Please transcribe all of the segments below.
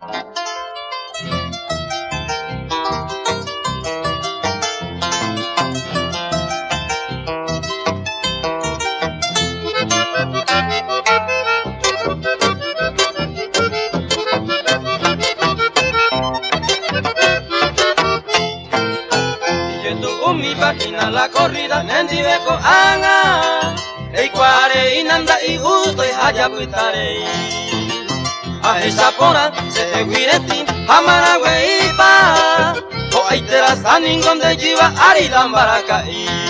Mi página la corrida nendi beko anga ei kware inanda i gusto i haya buitare a esa pona se te guireti hamana weipa o aitera sanin donde jiva ari dambaraka i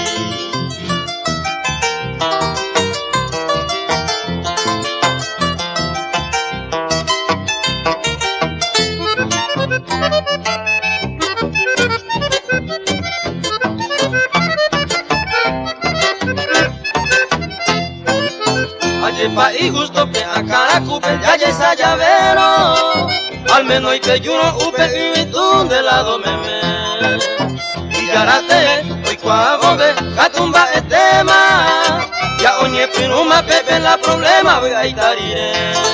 pa y gusto que a cara cupe ya esa llavero al menos y te yuno upe y tú de lado meme y garate hoy cuago ve catumba el tema ya oñe pinuma pepe la problema voy a itarire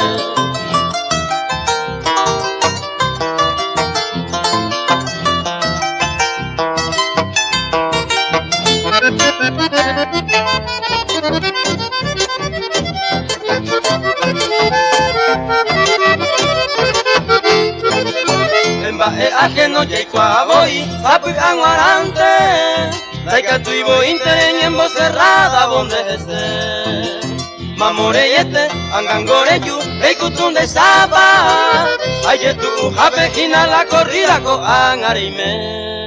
ajeno ya voy papi anguarante laika tu ibo intereni en voz cerrada donde esté mamore yete angangore yu eikutun de sapa ayetu japejina la corrida ko angarime